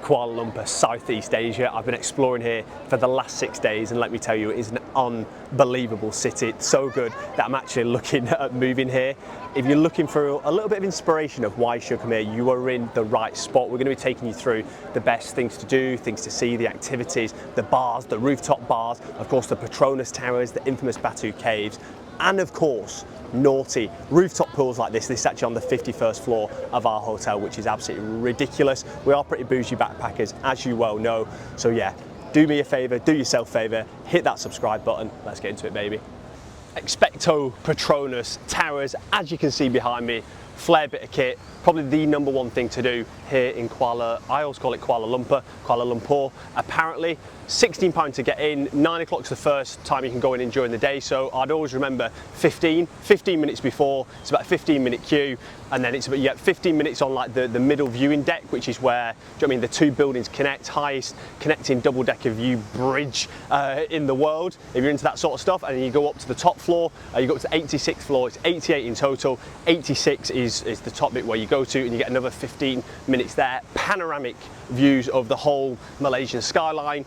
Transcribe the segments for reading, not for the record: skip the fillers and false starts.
Kuala Lumpur, Southeast Asia. I've been exploring here for the last 6 days, and let me tell you, it is an unbelievable city. It's so good that I'm actually looking at moving here. If you're looking for a little bit of inspiration of why you should come here, you are in the right spot. We're going to be taking you through the best things to do, things to see, the activities, the bars, the rooftop bars, of course the Petronas Towers, the infamous Batu Caves, and of course, naughty rooftop pools like this. This is actually on the 51st floor of our hotel, which is absolutely ridiculous. We are pretty bougie backpackers, as you well know. So yeah, do me a favour, do yourself a favour, hit that subscribe button. Let's get into it, baby. Expecto Petronas Towers, as you can see behind me, flair bit of kit, probably the #1 thing to do here in I always call it Kuala Lumpur. Apparently, £16 to get in, 9 o'clock's the first time you can go in during the day, so I'd always remember 15 minutes before, it's about a 15-minute queue, and then it's about, you get 15 minutes on like the middle viewing deck, which is where, do you know what I mean, the two buildings connect, highest connecting double-decker view bridge in the world, if you're into that sort of stuff, and then you go up to the top floor, you go up to 86th floor, it's 88 in total, 86 is the top bit where you go to, and you get another 15 minutes there. Panoramic views of the whole Malaysian skyline.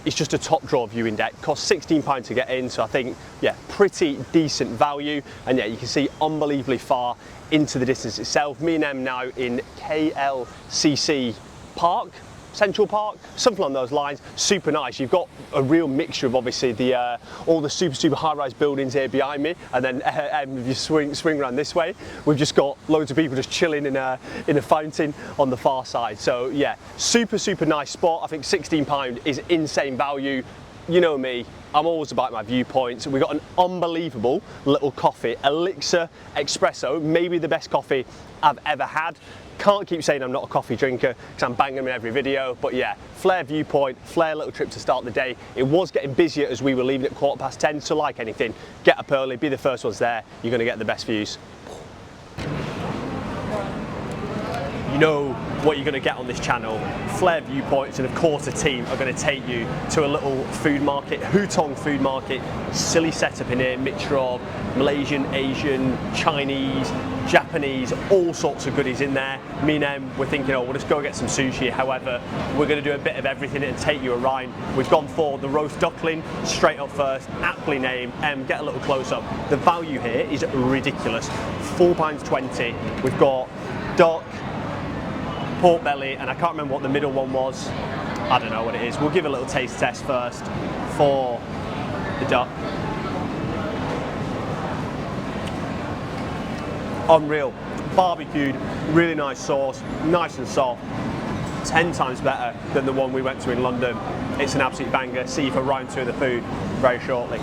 It's just a top drawer viewing deck, costs £16 to get in, so I think, yeah, pretty decent value. And yeah, you can see unbelievably far into the distance itself. Me and Em now in KLCC Park, Central Park, something along those lines. Super nice. You've got a real mixture of obviously the all the super high-rise buildings here behind me, and then if you swing around this way, we've just got loads of people just chilling in a fountain on the far side. So yeah, super nice spot. I think £16 is insane value. You know me, I'm always about my viewpoints. We've got an unbelievable little coffee, Elixir Espresso, maybe the best coffee I've ever had. Can't keep saying I'm not a coffee drinker because I'm banging them in every video, but yeah, flair viewpoint, flair little trip to start the day. It was getting busier as we were leaving at 10:15, so like anything, get up early, be the first ones there, you're going to get the best views. You know what you're going to get on this channel, flair viewpoints, and of course the team are going to take you to a little food market, Hutong food market, silly setup in here, mixture of Malaysian, Asian, Chinese, Japanese, all sorts of goodies in there. Me and Em, we're thinking, oh, we'll just go get some sushi. However, we're going to do a bit of everything and take you around. We've gone for the roast duckling, straight up first, aptly named. Em, get a little close up. The value here is ridiculous, £4.20. We've got duck, pork belly, and I can't remember what the middle one was. I don't know what it is. We'll give a little taste test first for the duck. Unreal, barbecued, really nice sauce, nice and soft, 10 times better than the one we went to in London. It's an absolute banger. See you for round 2 of the food very shortly.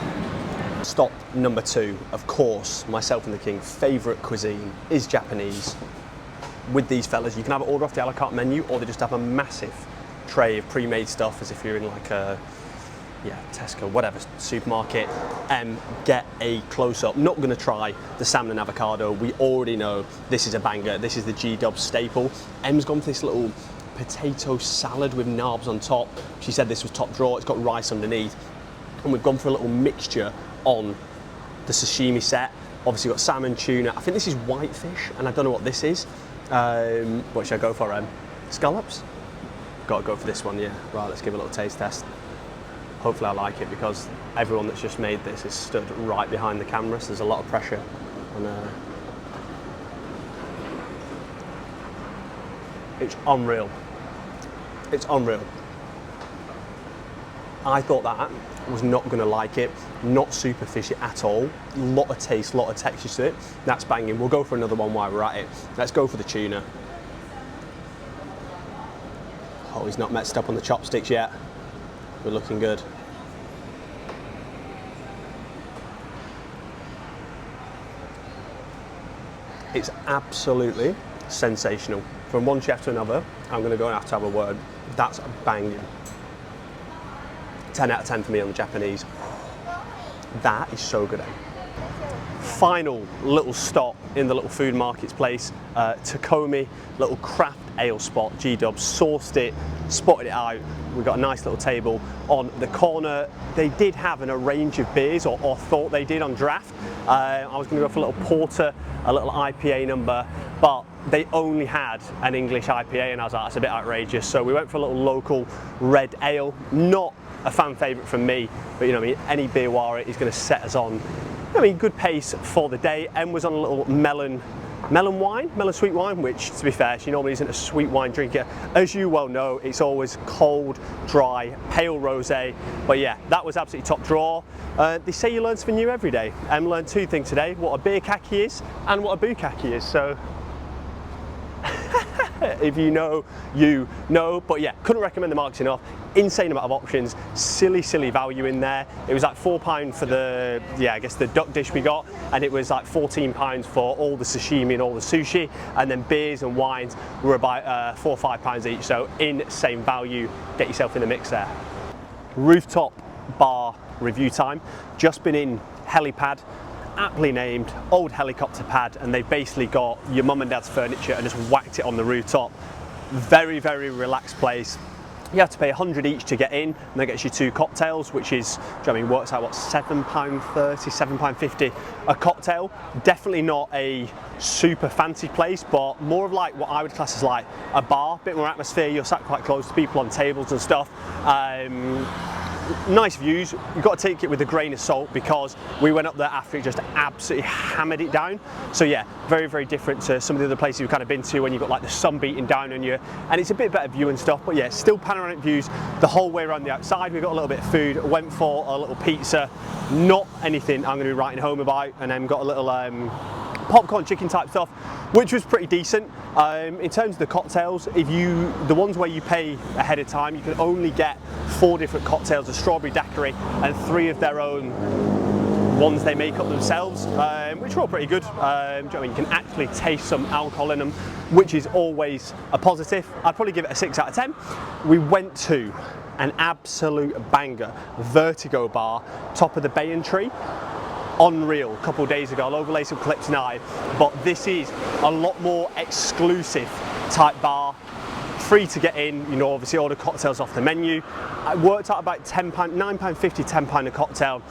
Stop number 2, of course, myself and the king, favourite cuisine is Japanese. With these fellas, you can have it order off the a la carte menu, or they just have a massive tray of pre-made stuff as if you're in like a, yeah, Tesco, whatever, supermarket. Get a close-up. Not going to try the salmon and avocado. We already know this is a banger. This is the G-Dub staple. Em's gone for this little potato salad with narbs on top. She said this was top drawer. It's got rice underneath. And we've gone for a little mixture on the sashimi set. Obviously got salmon, tuna. I think this is whitefish, and I don't know what this is. What should I go for, Em? Scallops? Got to go for this one, yeah. Right, let's give a little taste test. Hopefully I like it, because everyone that's just made this is stood right behind the camera, so there's a lot of pressure. And it's unreal. It's unreal. I thought that was not going to like it, not super fishy at all. Lot of taste, lot of texture to it. That's banging. We'll go for another one while we're at it. Let's go for the tuna. Oh, he's not messed up on the chopsticks yet. We're looking good. It's absolutely sensational. From one chef to another, I'm going to go and have to have a word. That's banging. 10 out of 10 for me on the Japanese. That is so good. Final little stop in the little food markets place, Takomi, little craft ale spot. G-Dub sourced it, spotted it out. We've got a nice little table on the corner. They did have a range of beers, or thought they did, on draft. I was going to go for a little porter, a little IPA number, but they only had an English IPA, and I was like, that's a bit outrageous. So we went for a little local red ale, not a fan favourite from me, but you know, I mean, any beerwara is going to set us on, I mean, good pace for the day. Em was on a little melon sweet wine, which, to be fair, she normally isn't a sweet wine drinker. As you well know, it's always cold, dry, pale rosé. But yeah, that was absolutely top draw. They say you learn something new every day. Em learned two things today: what a beer khaki is and what a bukkake is. So if you know, you know. But yeah, couldn't recommend the markets enough. Insane amount of options, silly value in there. It was like £4 for the, I guess the duck dish we got, and it was like £14 for all the sashimi and all the sushi, and then beers and wines were about £4 or £5 each, so insane value. Get yourself in the mix there. Rooftop bar review time. Just been in helipad, aptly named old helicopter pad, and they've basically got your mum and dad's furniture and just whacked it on the rooftop. Very relaxed place. You have to pay 100 each to get in, and that gets you 2 cocktails, which is, do you know what I mean, works out what, £7.30, £7.50 a cocktail. Definitely not a super fancy place, but more of like what I would class as like a bar, bit more atmosphere. You're sat quite close to people on tables and stuff. Nice views. You've got to take it with a grain of salt, because we went up there after it just absolutely hammered it down. So yeah, very different to some of the other places we've kind of been to when you've got like the sun beating down on you, and it's a bit better view and stuff. But yeah, still panoramic views the whole way around the outside. We got a little bit of food, went for a little pizza, not anything I'm going to be writing home about, and then got a little popcorn chicken type stuff, which was pretty decent. In terms of the cocktails, the ones where you pay ahead of time, you can only get 4 different cocktails: a strawberry daiquiri and 3 of their own ones they make up themselves, which are all pretty good. Do you know what I mean? You can actually taste some alcohol in them, which is always a positive. I'd probably give it a 6 out of 10. We went to an absolute banger, Vertigo bar, top of the Bayon Tree. Unreal, a couple of days ago. I'll overlay some clips now, but this is a lot more exclusive type bar. Free to get in, you know, obviously order cocktails off the menu. It worked out about £10, £9.50, £10 a cocktail.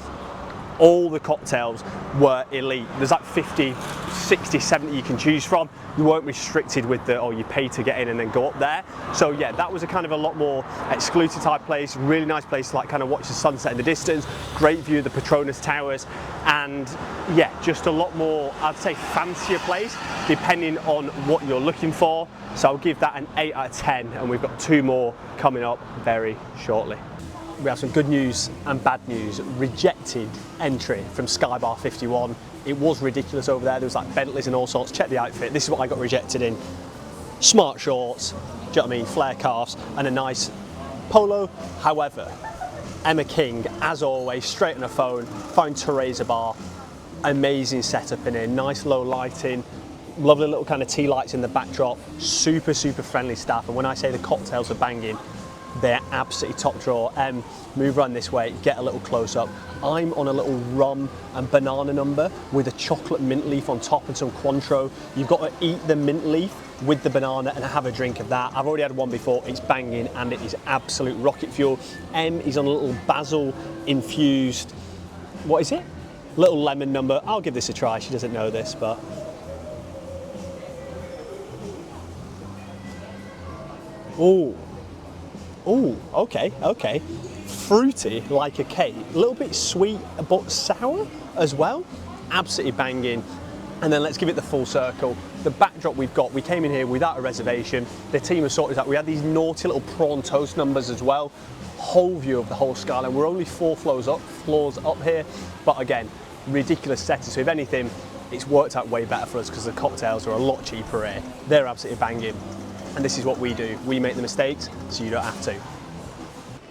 All the cocktails were elite. There's like 50, 60, 70 you can choose from. You weren't restricted with the, oh, you pay to get in and then go up there. So yeah, that was a kind of a lot more exclusive type place. Really nice place to like kind of watch the sunset in the distance. Great view of the Petronas Towers, and yeah, just a lot more, I'd say, fancier place depending on what you're looking for. So I'll give that an 8 out of 10, and we've got 2 more coming up very shortly. We have some good news and bad news. Rejected entry from Skybar 51. It was ridiculous over there. There was like Bentleys and all sorts. Check the outfit. This is what I got rejected in. Smart shorts, do you know what I mean? Flare calves and a nice polo. However, Emma King, as always, straight on her phone, found Teresa Bar. Amazing setup in here. Nice low lighting. Lovely little kind of tea lights in the backdrop. Super friendly staff. And when I say the cocktails are banging, they're absolutely top drawer. Move around this way, get a little close up. I'm on a little rum and banana number with a chocolate mint leaf on top and some Cointreau. You've got to eat the mint leaf with the banana and have a drink of that. I've already had one before, it's banging and it is absolute rocket fuel. Is on a little basil infused, what is it? Little lemon number. I'll give this a try, she doesn't know this, but. Oh, okay. Fruity like a cake, a little bit sweet but sour as well. Absolutely banging. And then let's give it the full circle. The backdrop we've got, we came in here without a reservation. The team has sorted out. We had these naughty little prawn toast numbers as well. Whole view of the whole skyline. We're only 4 floors up here, but again, ridiculous setup. So if anything, it's worked out way better for us because the cocktails are a lot cheaper here. They're absolutely banging. And this is what we do. We make the mistakes, so you don't have to.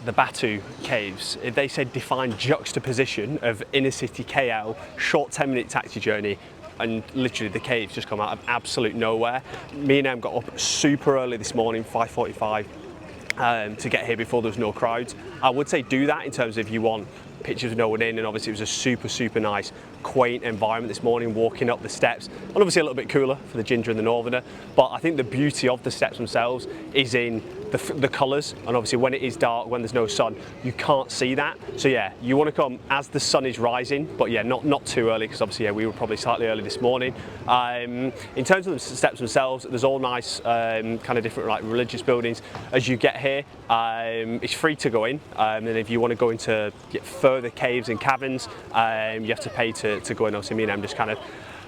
The Batu Caves, they said define juxtaposition of inner city KL, short 10-minute taxi journey, and literally the caves just come out of absolute nowhere. Me and Em got up super early this morning, 5:45, to get here before there was no crowds. I would say do that in terms of if you want pictures of no one in, and obviously it was a super nice, quaint environment this morning, walking up the steps, and obviously a little bit cooler for the ginger and the northerner, but I think the beauty of the steps themselves is in the colours, and obviously when it is dark, when there's no sun, you can't see that. So yeah, you want to come as the sun is rising, but yeah, not too early, because obviously yeah, we were probably slightly early this morning. In terms of the steps themselves, there's all nice kind of different like religious buildings as you get here. It's free to go in, and if you want to go into further caves and caverns, you have to pay to go in. Obviously me and Em just kind of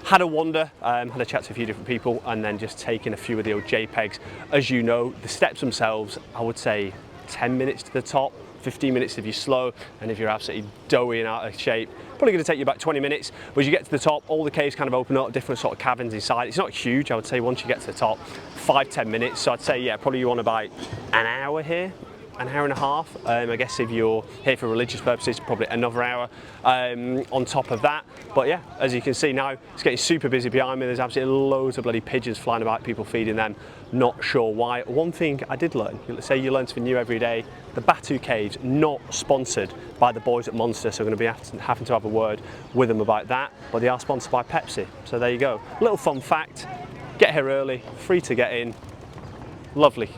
had a wander, had a chat to a few different people, and then just taking a few of the old JPEGs. As you know, the steps themselves, I would say 10 minutes to the top, 15 minutes if you're slow, and if you're absolutely doughy and out of shape, probably going to take you about 20 minutes. But as you get to the top, all the caves kind of open up, different sort of caverns inside. It's not huge, I would say, once you get to the top, 5-10 minutes. So I'd say, yeah, probably you want about an hour here, an hour and a half. I guess if you're here for religious purposes, probably another hour on top of that. But yeah, as you can see now, it's getting super busy behind me. There's absolutely loads of bloody pigeons flying about, people feeding them. Not sure why. One thing I did learn, say you learn something new every day, the Batu Caves, not sponsored by the boys at Monster, so we're going to be having to have a word with them about that, but they are sponsored by Pepsi. So there you go. Little fun fact, get here early, free to get in, lovely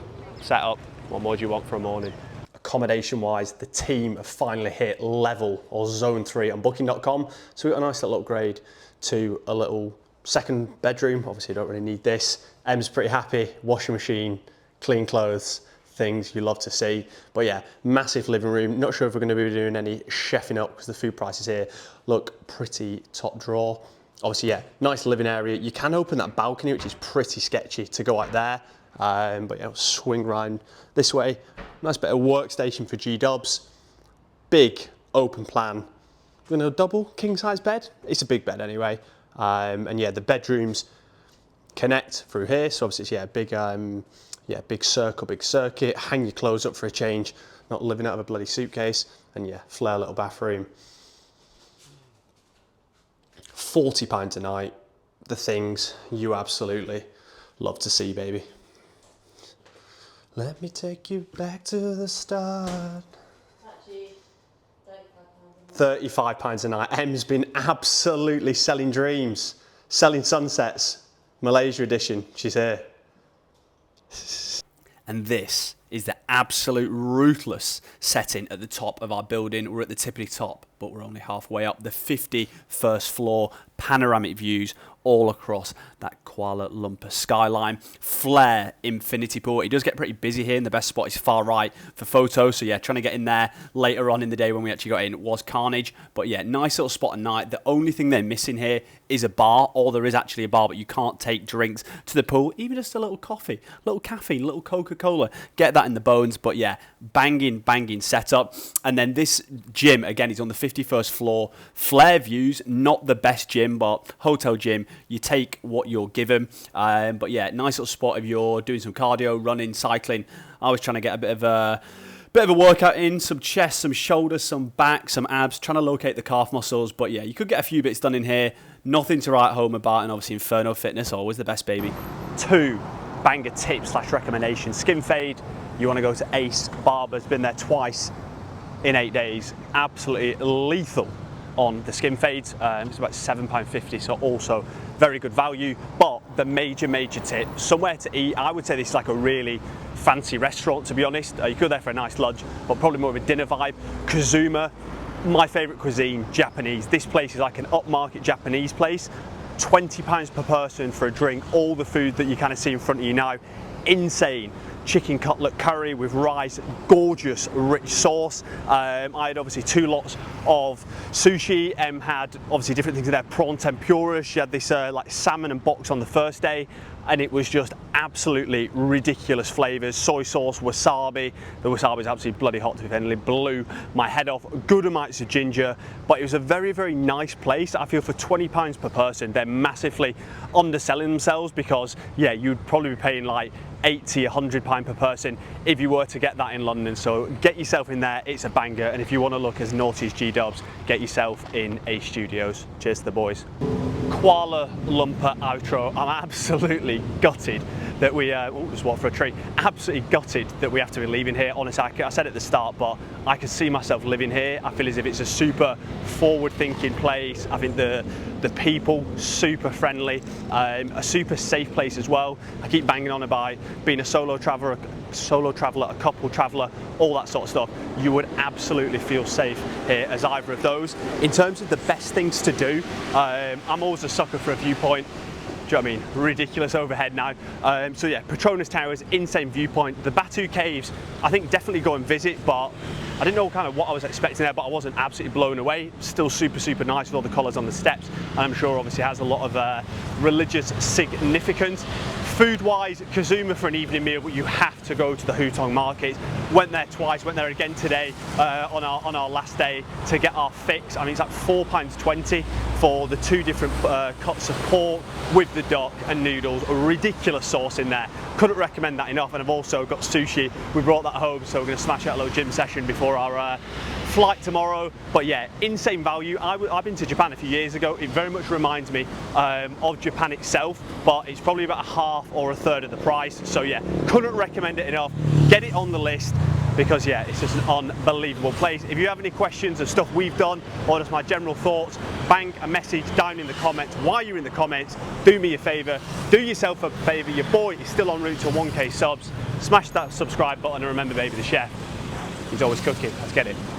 setup. What more do you want for a morning? Accommodation wise, the team have finally hit level or zone 3 on booking.com. So we got a nice little upgrade to a little second bedroom. Obviously you don't really need this. Em's pretty happy, washing machine, clean clothes, things you love to see. But yeah, massive living room. Not sure if we're going to be doing any chefing up because the food prices here look pretty top drawer. Obviously, yeah, nice living area. You can open that balcony, which is pretty sketchy to go out there. But yeah, swing round this way. Nice bit of workstation for G-dubs. Big open plan. You know, double king size bed. It's a big bed anyway. And yeah, the bedrooms connect through here. So obviously, it's, big circle, big circuit. Hang your clothes up for a change. Not living out of a bloody suitcase. And yeah, flare little bathroom. £40 a night. The things you absolutely love to see, baby. Let me take you back to the start. Actually, £35 £35 a night. Em's been absolutely selling dreams, selling sunsets. Malaysia edition, she's here. And this is the absolute ruthless setting at the top of our building. We're at the tippity top, but we're only halfway up. The 51st floor, panoramic views all across that Kuala Lumpur skyline. Flare infinity pool. It does get pretty busy here, and the best spot is far right for photos. So yeah, trying to get in there later on in the day when we actually got in was carnage. But yeah, nice little spot at night. The only thing they're missing here is a bar, or there is actually a bar, but you can't take drinks to the pool. Even just a little coffee, little caffeine, little Coca-Cola. Get that in the bones. But yeah, banging setup. And then this gym, again, is on the 51st floor. Flare views, not the best gym, but hotel gym. You take what you're given. But yeah, nice little spot if you're doing some cardio, running, cycling. I was trying to get a bit of a workout in, some chest, some shoulders, some back, some abs, trying to locate the calf muscles. But yeah, you could get a few bits done in here. Nothing to write home about, and obviously Inferno Fitness, always the best, baby. 2 banger tips / recommendations. Skin fade, you want to go to Ace Barber's, been there twice in 8 days. Absolutely lethal on the skin fades. It's about £7.50, so also very good value. But the major tip, somewhere to eat. I would say this is like a really fancy restaurant, to be honest. You go there for a nice lunch, but probably more of a dinner vibe. Kazuma, my favourite cuisine, Japanese. This place is like an upmarket Japanese place. £20 per person for a drink, all the food that you kind of see in front of you now. Insane. Chicken cutlet curry with rice, gorgeous rich sauce. I had obviously 2 lots of sushi. Em had obviously different things in there, prawn tempura. She had this like salmon and box on the first day, and it was just absolutely ridiculous flavours. Soy sauce, wasabi. The wasabi is absolutely bloody hot, to be fair, and blew my head off. Good amounts of ginger, but it was a very nice place. I feel for £20 per person, they're massively underselling themselves, because yeah, you'd probably be paying like £80, £100 per person if you were to get that in London. So get yourself in there, it's a banger. And if you want to look as naughty as G-dubs, get yourself in Ace Studios. Cheers to the boys. Kuala Lumpur outro. I'm absolutely gutted that we just walk for a treat. Absolutely gutted that we have to be leaving here. Honestly, I said at the start, but I can see myself living here. I feel as if it's a super forward-thinking place. I think the people super friendly, a super safe place as well. I keep banging on about being a solo traveller, a couple traveller, all that sort of stuff. You would absolutely feel safe here as either of those. In terms of the best things to do, I'm always a sucker for a viewpoint. Do you know what I mean? Ridiculous overhead now. So yeah, Petronas Towers, insane viewpoint. The Batu Caves, I think definitely go and visit, but I didn't know kind of what I was expecting there, but I wasn't absolutely blown away. Still super, super nice with all the colours on the steps. And I'm sure obviously has a lot of religious significance. Food-wise, Kazuma for an evening meal, but you have to go to the Hutong Markets. Went there twice, went there again today on our last day to get our fix. I mean, it's like £4.20 for the 2 different cuts of pork with the duck and noodles. A ridiculous sauce in there. Couldn't recommend that enough. And I've also got sushi. We brought that home, so we're going to smash out a little gym session before our flight tomorrow. But yeah, insane value. I've been to Japan a few years ago. It very much reminds me of Japan itself, but it's probably about a half or a third of the price. So yeah, couldn't recommend it enough. Get it on the list, because yeah, it's just an unbelievable place. If you have any questions of stuff we've done or just my general thoughts, bang a message down in the comments. While you're in the comments, do me a favour, do yourself a favour. Your boy is still en route to 1K subs. Smash that subscribe button, and remember, baby, the chef, he's always cooking. Let's get it.